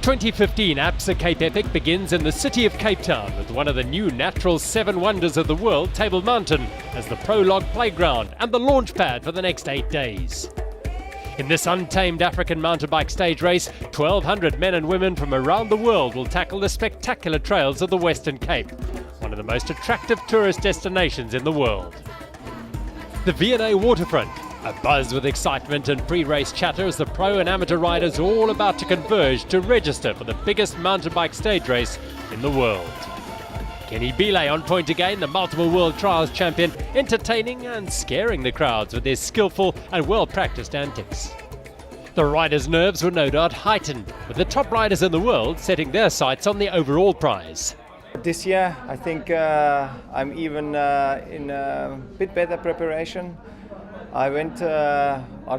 2015 Absa Cape Epic begins in the city of Cape Town with one of the new natural 7 wonders of the world, Table Mountain, as the prologue playground and the launch pad for the next 8 days. In this untamed African mountain bike stage race, 1,200 men and women from around the world will tackle the spectacular trails of the Western Cape, one of the most attractive tourist destinations in the world. The V&A waterfront, a buzz with excitement and pre-race chatter as the pro and amateur riders are all about to converge to register for the biggest mountain bike stage race in the world. Kenny Belay on point again, the multiple world trials champion, entertaining and scaring the crowds with his skillful and well-practiced antics. The riders' nerves were no doubt heightened, with the top riders in the world setting their sights on the overall prize. This year I think I'm even in a bit better preparation. I've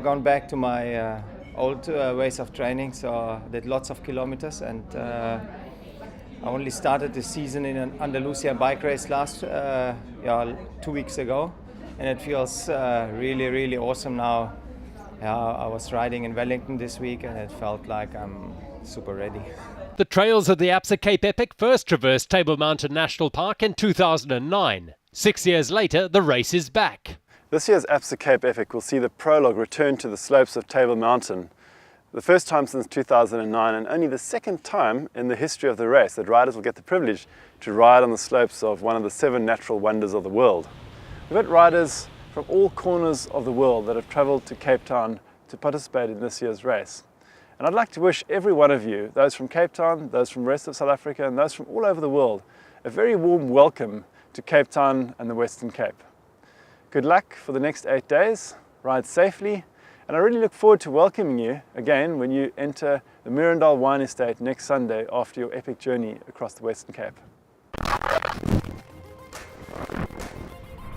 gone back to my old ways of training, so I did lots of kilometers, and I only started the season in an Andalusia bike race 2 weeks ago, and it feels really awesome now. I was riding in Wellington this week and it felt like I'm super ready. The trails of the Absa Cape Epic first traversed Table Mountain National Park in 2009. 6 years later, the race is back. This year's Absa Cape Epic will see the prologue return to the slopes of Table Mountain. The first time since 2009 and only the second time in the history of the race that riders will get the privilege to ride on the slopes of one of the 7 natural wonders of the world. We've got riders from all corners of the world that have travelled to Cape Town to participate in this year's race. And I'd like to wish every one of you, those from Cape Town, those from the rest of South Africa and those from all over the world, a very warm welcome to Cape Town and the Western Cape. Good luck for the next 8 days, ride safely, and I really look forward to welcoming you again when you enter the Mirandal Wine Estate next Sunday after your epic journey across the Western Cape.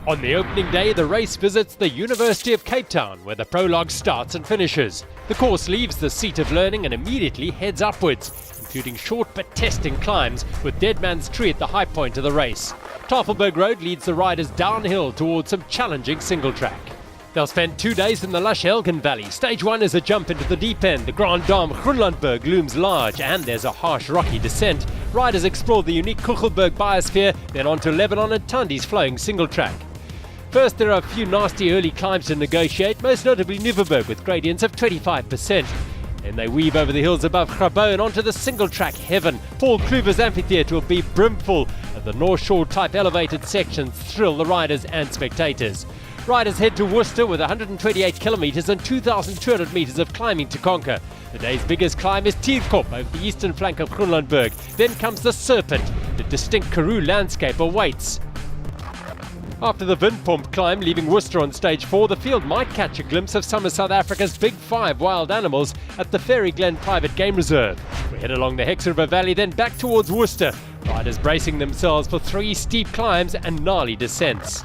On the opening day, the race visits the University of Cape Town, where the prologue starts and finishes. The course leaves the seat of learning and immediately heads upwards, including short but testing climbs with Dead Man's Tree at the high point of the race. Tafelberg Road leads the riders downhill towards some challenging single track. They'll spend 2 days in the lush Elgin Valley. Stage 1 is a jump into the deep end. The Grand Dame Groenlandberg looms large and there's a harsh rocky descent. Riders explore the unique Kuchelberg biosphere, then on to Lebanon and Tandi's flowing single track. First, there are a few nasty early climbs to negotiate, most notably Nieuweberg with gradients of 25%. Then they weave over the hills above Grabo and onto the single track heaven. Paul Kluver's amphitheatre will be brimful, and the North Shore type elevated sections thrill the riders and spectators. Riders head to Worcester with 128 kilometres and 2,200 metres of climbing to conquer. The day's biggest climb is Tierkop over the eastern flank of Groenlandberg. Then comes the Serpent. The distinct Karoo landscape awaits. After the Windpomp climb, leaving Worcester on stage 4, the field might catch a glimpse of some of South Africa's big 5 wild animals at the Fairy Glen Private Game Reserve. We head along the Hex River Valley, then back towards Worcester, riders bracing themselves for 3 steep climbs and gnarly descents.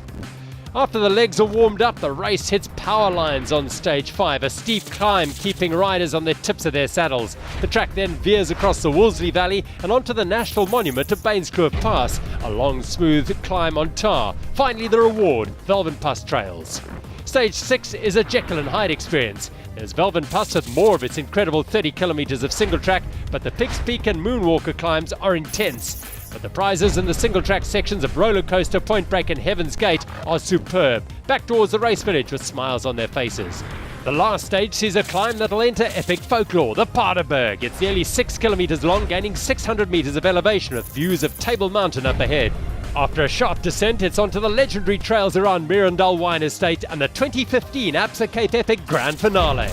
After the legs are warmed up, the race hits power lines on stage 5, a steep climb keeping riders on the tips of their saddles. The track then veers across the Wolseley Valley and onto the National Monument to Bainskloof Pass, a long smooth climb on tar. Finally the reward, Velvenpass Trails. Stage 6 is a Jekyll and Hyde experience. There's Velvenpass with more of its incredible 30 kilometres of single track, but the Pig's Peak and Moonwalker climbs are intense. But the prizes in the single track sections of Roller Coaster, Point Break and Heaven's Gate are superb, back towards the race village with smiles on their faces. The last stage sees a climb that'll enter epic folklore, the Paardeberg. It's nearly 6 kilometres long, gaining 600 metres of elevation with views of Table Mountain up ahead. After a sharp descent, it's onto the legendary trails around Mirandal Wine Estate and the 2015 Absa Cape Epic Grand Finale.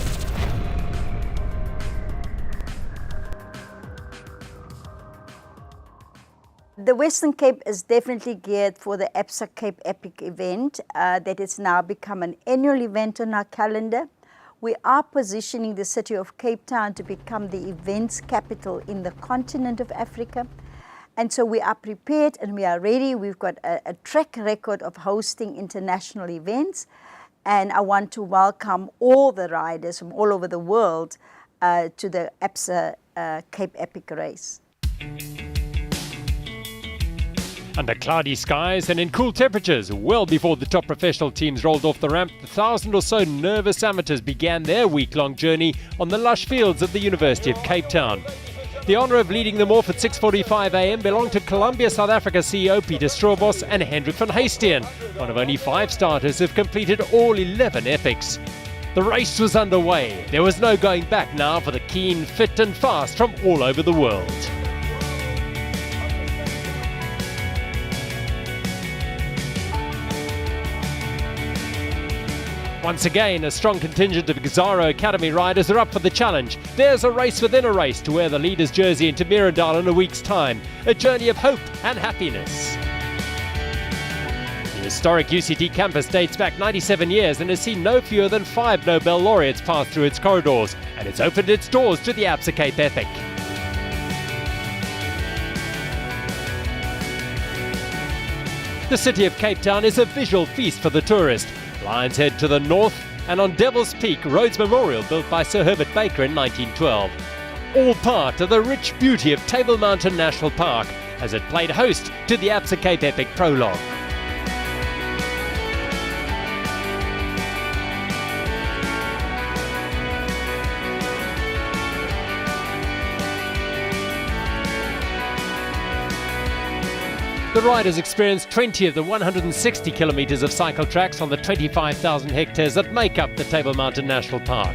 The Western Cape is definitely geared for the Absa Cape Epic event that has now become an annual event on our calendar. We are positioning the city of Cape Town to become the events capital in the continent of Africa. And so we are prepared and we are ready. We've got a track record of hosting international events. And I want to welcome all the riders from all over the world to the Absa Cape Epic race. Under cloudy skies and in cool temperatures, well before the top professional teams rolled off the ramp, the 1,000 or so nervous amateurs began their week-long journey on the lush fields of the University of Cape Town. The honour of leading them off at 6:45 a.m. belonged to Columbia South Africa CEO Peter Stroobos and Hendrik van Heesteen, one of only 5 starters who've completed all 11 epics. The race was underway. There was no going back now for the keen, fit and fast from all over the world. Once again, a strong contingent of Xaro Academy riders are up for the challenge. There's a race within a race to wear the leader's jersey into Mirandal in a week's time. A journey of hope and happiness. The historic UCT campus dates back 97 years and has seen no fewer than 5 Nobel laureates pass through its corridors, and it's opened its doors to the Absa Cape Epic. The city of Cape Town is a visual feast for the tourist. Lions Head to the north, and on Devil's Peak, Rhodes Memorial built by Sir Herbert Baker in 1912. All part of the rich beauty of Table Mountain National Park, as it played host to the Absa Cape Epic Prologue. The riders experienced 20 of the 160 kilometres of cycle tracks on the 25,000 hectares that make up the Table Mountain National Park.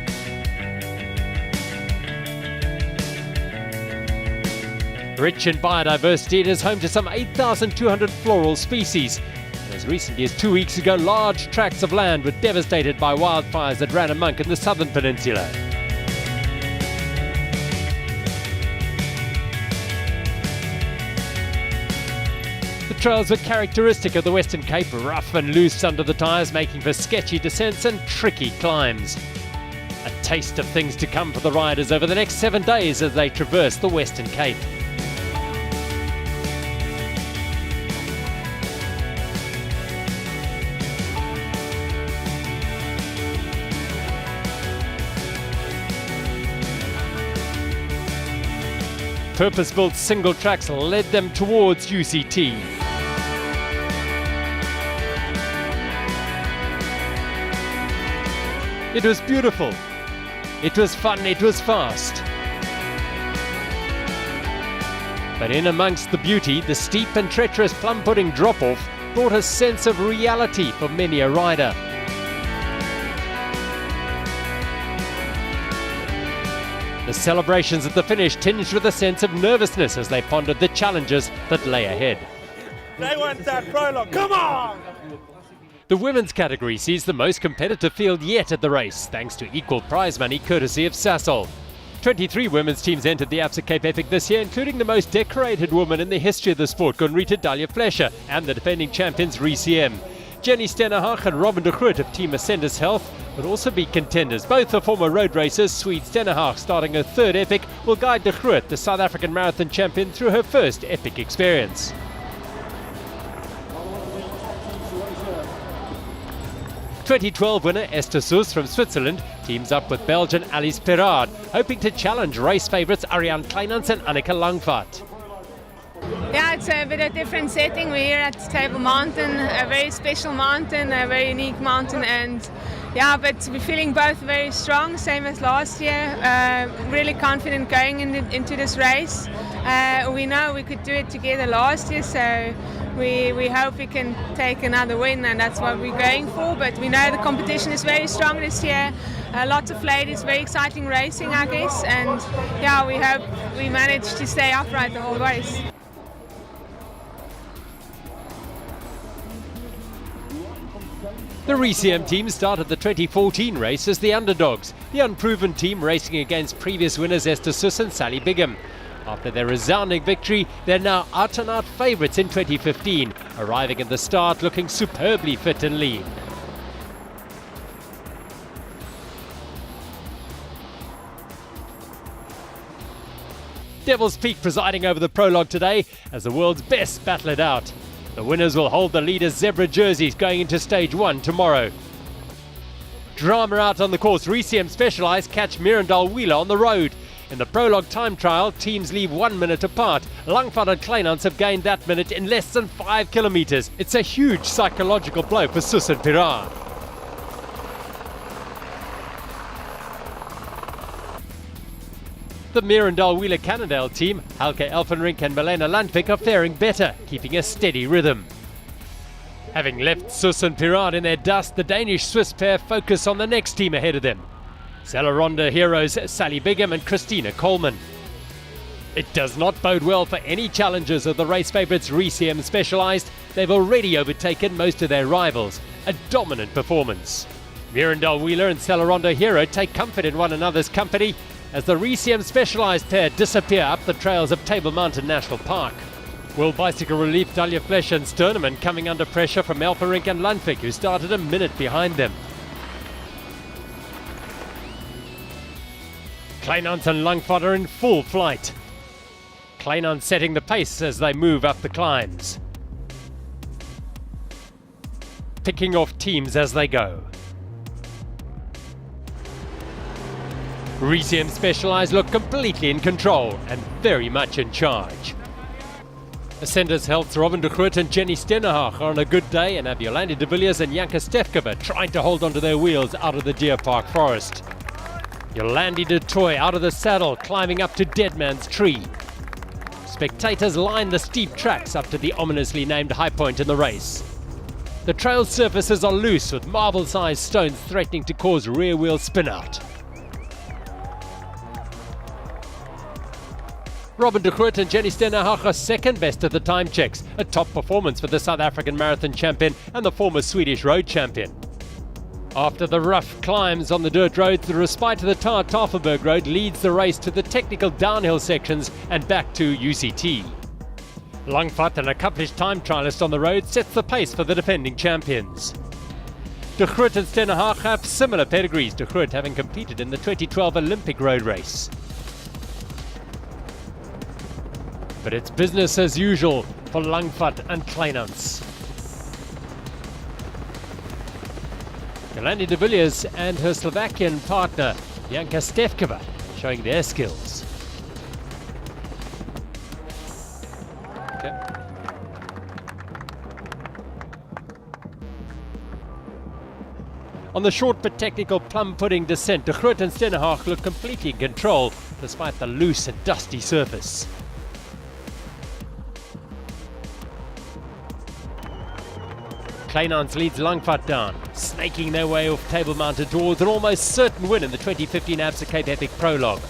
Rich in biodiversity, it is home to some 8,200 floral species. And as recently as 2 weeks ago, large tracts of land were devastated by wildfires that ran amok in the southern peninsula. The trails were characteristic of the Western Cape, rough and loose under the tyres, making for sketchy descents and tricky climbs. A taste of things to come for the riders over the next 7 days as they traverse the Western Cape. Purpose-built single tracks led them towards UCT. It was beautiful, it was fun, it was fast. But in amongst the beauty, the steep and treacherous plum pudding drop-off brought a sense of reality for many a rider. The celebrations at the finish tinged with a sense of nervousness as they pondered the challenges that lay ahead. They want that prologue, come on! The women's category sees the most competitive field yet at the race, thanks to equal prize money courtesy of Sasol. 23 women's teams entered the Absa Cape Epic this year, including the most decorated woman in the history of the sport, Gunrita Dalia Flesher, and the defending champions RECM. Jennie Stenerhag and Robyn de Groot of Team Ascendis Health would also be contenders. Both are former road racers. Swede Stenerhag, starting her 3rd epic, will guide de Groot, the South African marathon champion, through her first epic experience. '12 winner Esther Soos from Switzerland teams up with Belgian Alice Perard, hoping to challenge race favourites Ariana Kleinhans and Annika Langvad. Yeah, it's a bit of a different setting. We're here at Table Mountain, a very special mountain, a very unique mountain, and yeah, but we're feeling both very strong, same as last year. Really confident going into this race. We know we could do it together last year, so we hope we can take another win, and that's what we're going for. But we know the competition is very strong this year. Lots of ladies, very exciting racing, I guess, and yeah, we hope we manage to stay upright the whole race. The RECM team started the 2014 race as the underdogs, the unproven team racing against previous winners Esther Soos and Sally Bigham. After their resounding victory, they're now out-and-out favourites in 2015, arriving at the start looking superbly fit and lean. Devil's Peak presiding over the prologue today as the world's best battle it out. The winners will hold the leaders' zebra jerseys going into stage 1 tomorrow. Drama out on the course. RECM Specialized catch Mirandal Wheeler on the road. In the prologue time trial, teams leave 1 minute apart. Langvad and Kleinhans have gained that minute in less than 5 kilometers. It's a huge psychological blow for Soos and Perard. The Mirandal Wheeler Cannondale team, Halke Elfenrink and Milena Landvik, are faring better, keeping a steady rhythm. Having left Sus and Pirard in their dust, the Danish-Swiss pair focus on the next team ahead of them. Celeronda heroes Sally Bigham and Christina Coleman. It does not bode well for any challengers of the race favourites RECM Specialised. They've already overtaken most of their rivals. A dominant performance. Mirandal Wheeler and Celeronda Hero take comfort in one another's company as the RECM Specialised pair disappear up the trails of Table Mountain National Park. World Bicycle Relief Dalia Flesch and Sterneman coming under pressure from Elfenrink and Landvik, who started a minute behind them. Kleinhans and Langvad are in full flight. Kleinhans setting the pace as they move up the climbs. Picking off teams as they go. RECM Specialised look completely in control and very much in charge. Ascendis Health's Robyn de Groot and Jennie Stenerhag are on a good day, and have Jolande de Villiers and Janka Stefkova trying to hold onto their wheels out of the Deer Park forest. Jolande de Toy out of the saddle, climbing up to Deadman's Tree. Spectators line the steep tracks up to the ominously named high point in the race. The trail surfaces are loose, with marble-sized stones threatening to cause rear-wheel spin-out. Robyn de Groot and Jennie Stenerhag are second best at the time checks, a top performance for the South African marathon champion and the former Swedish road champion. After the rough climbs on the dirt roads, the respite of the Tafelberg Road leads the race to the technical downhill sections and back to UCT. Langvad, an accomplished time trialist on the road, sets the pace for the defending champions. De Groot and Stenerhag have similar pedigrees, de Groot having competed in the 2012 Olympic road race. But it's business as usual for Langvad and Kleinhans. Jolande de Villiers and her Slovakian partner Janka Stefkova showing their skills. Okay. On the short but technical plum-pudding descent, de Groot and Stenerhag look completely in control despite the loose and dusty surface. Kleinhans leads Langvad down, snaking their way off Table Mountain towards an almost certain win in the 2015 Absa Cape Epic Prologue.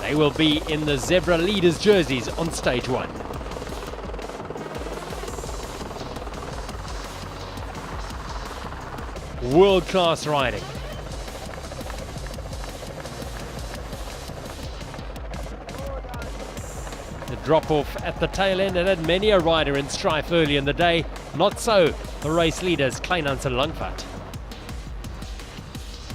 They will be in the Zebra Leaders jerseys on stage 1. World-class riding. The drop-off at the tail end had many a rider in strife early in the day. Not so the race leaders, Kleinhans and Langvad.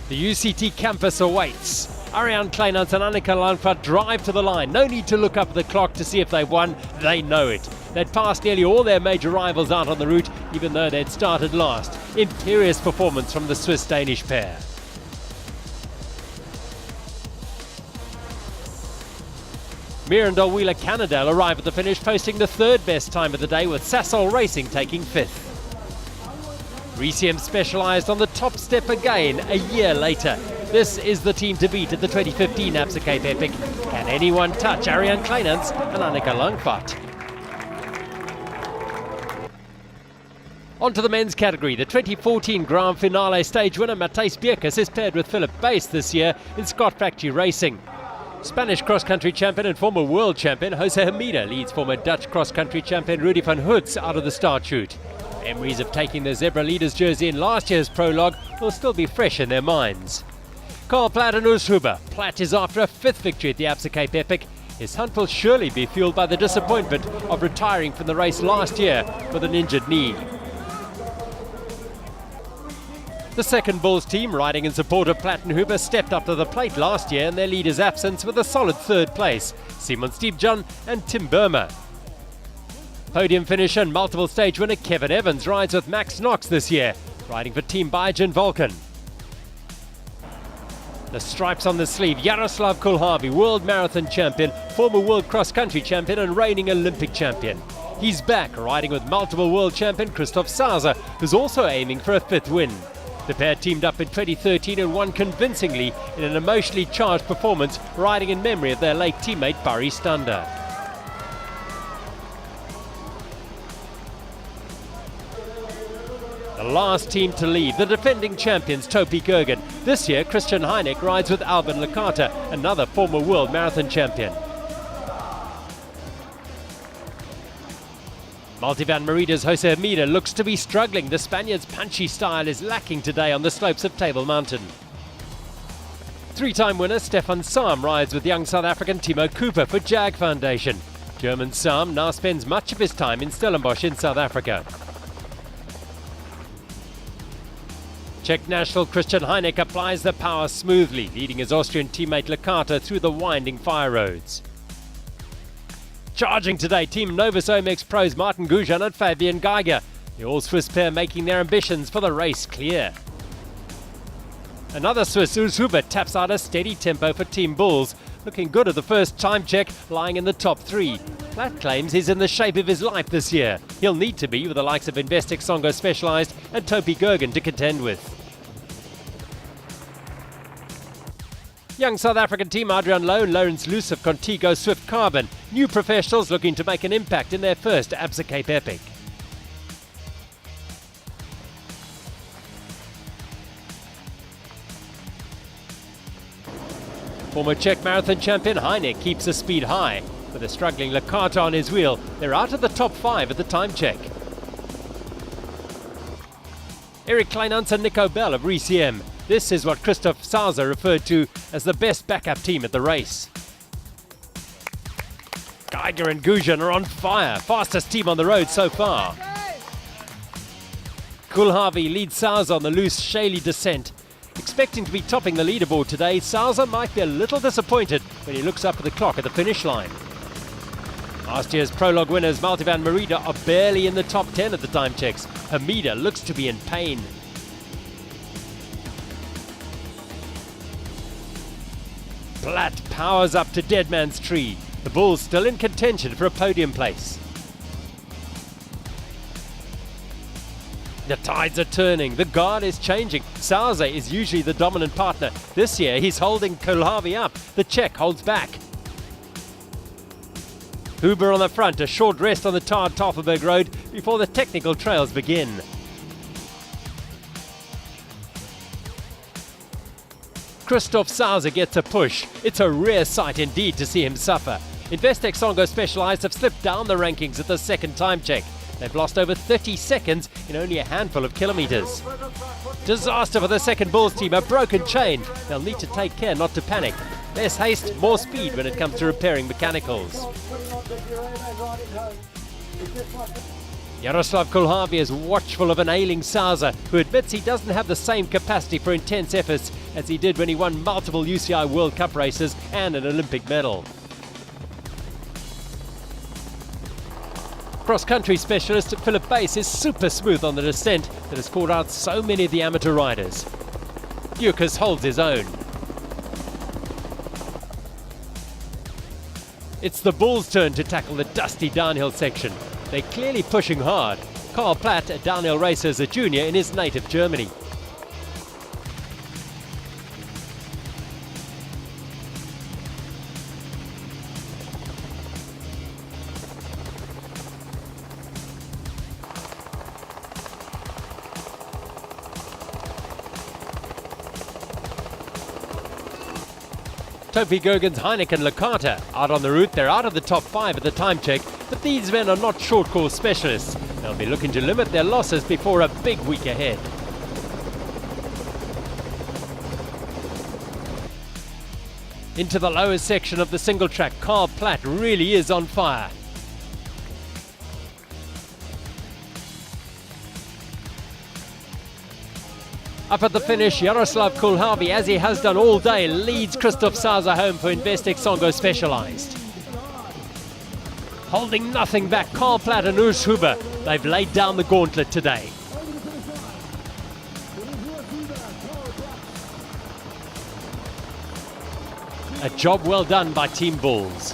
The UCT campus awaits. Ariana, Kleinhans and Annika Langvad drive to the line. No need to look up at the clock to see if they won. They know it. They'd passed nearly all their major rivals out on the route, even though they'd started last. Imperious performance from the Swiss-Danish pair. Mirandal Wheeler Cannondale arrive at the finish, posting the third best time of the day, with Sasol Racing taking 5th. RECM Specialised on the top step again a year later. This is the team to beat at the 2015 Absa Cape Epic. Can anyone touch Ariana Kleinhans and Annika Langvad? On to the men's category. The 2014 Grand Finale stage winner Matthijs Bierkes is paired with Philip Bass this year in Scott Factory Racing. Spanish cross-country champion and former world champion Jose Hermida leads former Dutch cross-country champion Rudy van Hoots out of the start chute. Memories of taking the Zebra Leaders jersey in last year's prologue will still be fresh in their minds. Carl Platt and Oosthuber. Platt is after a 5th victory at the Absa Cape Epic. His hunt will surely be fueled by the disappointment of retiring from the race last year with an injured knee. The second Bulls team, riding in support of Platt and Huber, stepped up to the plate last year in their leader's absence with a solid 3rd place. Simon Steepjohn and Tim Burma. Podium finisher and multiple stage winner Kevin Evans rides with Max Knox this year, riding for Team Biogen Vulcan. The stripes on the sleeve, Jaroslav Kulhavi, world marathon champion, former world cross-country champion and reigning Olympic champion. He's back, riding with multiple world champion Christoph Sauser, who's also aiming for a 5th win. The pair teamed up in 2013 and won convincingly in an emotionally charged performance, riding in memory of their late teammate Barry Stander. The last team to leave, the defending champions Topi Gergen. This year, Christian Heineck rides with Albin Lecata, another former world marathon champion. Multivan Merida's Jose Hermida looks to be struggling. The Spaniard's punchy style is lacking today on the slopes of Table Mountain. Three-time winner Stefan Sam rides with young South African Timo Cooper for JAG Foundation. German Sam now spends much of his time in Stellenbosch in South Africa. Czech national Christian Heineck applies the power smoothly, leading his Austrian teammate Lecata through the winding fire roads. Charging today, Team Novus OMX Pro's Martin Gujan and Fabian Geiger. The all-Swiss pair making their ambitions for the race clear. Another Swiss, Urs Huber, taps out a steady tempo for Team Bulls, looking good at the first time check, lying in the top three. Platt claims he's in the shape of his life this year. He'll need to be with the likes of Investec Songo Specialized and Topi Gergen to contend with. Young South African team Adrian Lowe and Lawrence Luce of Contigo Swift Carbon, new professionals looking to make an impact in their first Absa Cape Epic. Former Czech marathon champion Heineck keeps the speed high. With a struggling Lecata on his wheel, they're out of the top 5 at the time check. Eric Kleinhans and Nico Bell of RECM. This is what Christoph Sauser referred to as the best backup team at the race. Geiger and Gujan are on fire, fastest team on the road so far. Kulharvi leads Sauser on the loose, shaly descent. Expecting to be topping the leaderboard today, Sauser might be a little disappointed when he looks up at the clock at the finish line. Last year's prologue winners Multivan Merida are barely in the top 10 at the time checks. Hermida looks to be in pain. Platt powers up to Dead Man's Tree. The Bulls still in contention for a podium place. The tides are turning, the guard is changing. Sauser is usually the dominant partner. This year he's holding Kulharvi up. The Czech holds back. Huber on the front, a short rest on the tarred Tafelberg Road before the technical trails begin. Christoph Sauser gets a push. It's a rare sight indeed to see him suffer. Investec Songo Specialized have slipped down the rankings at the second time check. They've lost over 30 seconds in only a handful of kilometers. Disaster for the second Bulls team, a broken chain. They'll need to take care not to panic. Less haste, more speed when it comes to repairing mechanicals. Jaroslav Kulharvi is watchful of an ailing Sauser, who admits he doesn't have the same capacity for intense efforts as he did when he won multiple UCI World Cup races and an Olympic medal. Cross-country specialist Philip Bass is super smooth on the descent that has caught out so many of the amateur riders. Dukas holds his own. It's the Bulls' turn to tackle the dusty downhill section. They're clearly pushing hard. Karl Platt, a downhill racer as a junior in his native Germany. Topi Gergen's Heineck and Lecata out on the route. They're out of the top 5 at the time check, but these men are not short course specialists. They'll be looking to limit their losses before a big week ahead. Into the lower section of the single track, Karl Platt really is on fire. Up at the finish, Jaroslav Kulharvi, as he has done all day, leads Christoph Sauser home for Investec Songo Specialized. Holding nothing back, Karl Platt and Urs Huber, they've laid down the gauntlet today. A job well done by Team Bulls.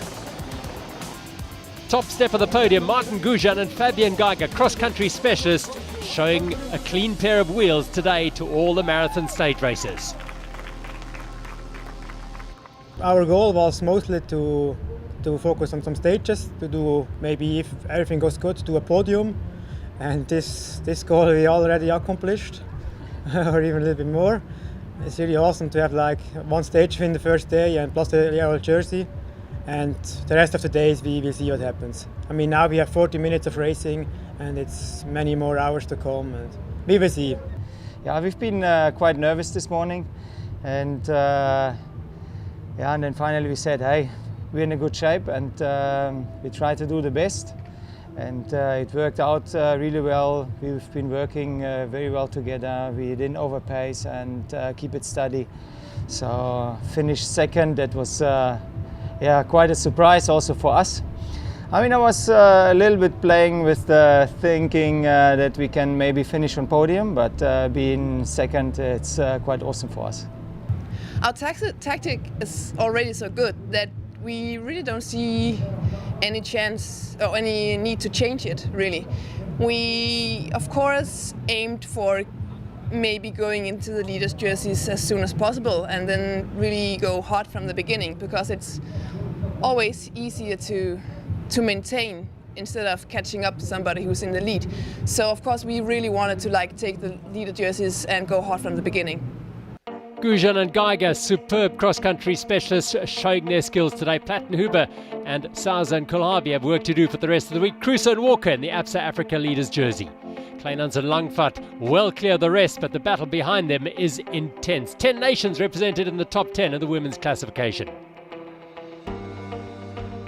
Top step of the podium, Martin Gujan and Fabian Geiger, cross-country specialists, showing a clean pair of wheels today to all the marathon stage races. Our goal was mostly to focus on some stages, to do maybe, if everything goes good, to do a podium. And this goal we already accomplished, or even a little bit more. It's really awesome to have like one stage win the first day and plus the yellow jersey. And the rest of the days we will see what happens. I mean, now we have 40 minutes of racing and it's many more hours to come, and we will see. Yeah, we've been quite nervous this morning, and and then finally we said, hey, we're in a good shape, and we try to do the best. And it worked out really well. We've been working very well together. We didn't overpace and keep it steady. So finished second. That was quite a surprise also for us. I mean, I was a little bit playing with the thinking that we can maybe finish on podium, but being second, it's quite awesome for us. Our tactic is already so good that we really don't see any chance or any need to change it, really. We, of course, aimed for maybe going into the leaders' jerseys as soon as possible and then really go hard from the beginning, because it's always easier to maintain instead of catching up to somebody who's in the lead. So, of course, we really wanted to take the leader jerseys and go hard from the beginning. Gujan and Geiger, superb cross-country specialists, showing their skills today. Plattenhuber and Sauza and Kulhavi have work to do for the rest of the week. Crusoe and Walker in the Absa Africa leaders jersey. Kleinhans and Langvad well clear the rest, but the battle behind them is intense. 10 nations represented in the top 10 of the women's classification.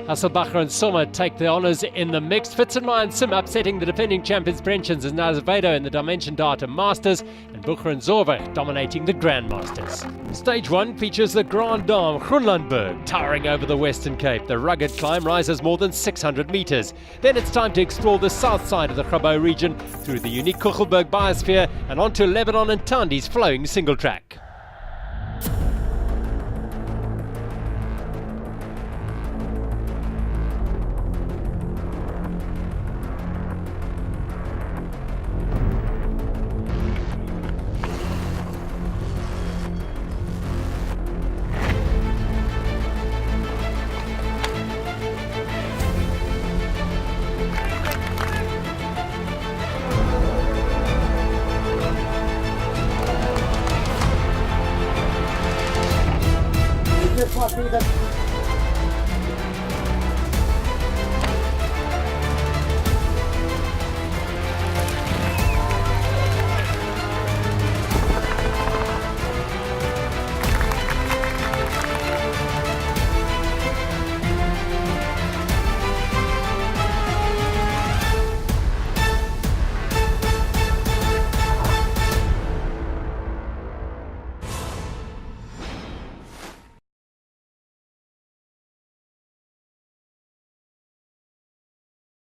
Hasselbacher and Sommer take the honours in the mixed. Fitzenmeyer and Sim upsetting the defending champions Brenchens and Azevedo in the Dimension Data Masters, and Bucher and Zorweg dominating the Grandmasters. Stage 1 features the Grand Dame Groenlandberg towering over the Western Cape. The rugged climb rises more than 600 metres. Then it's time to explore the south side of the Grabo region through the unique Kuchelberg biosphere and onto Lebanon and Tandi's flowing single track.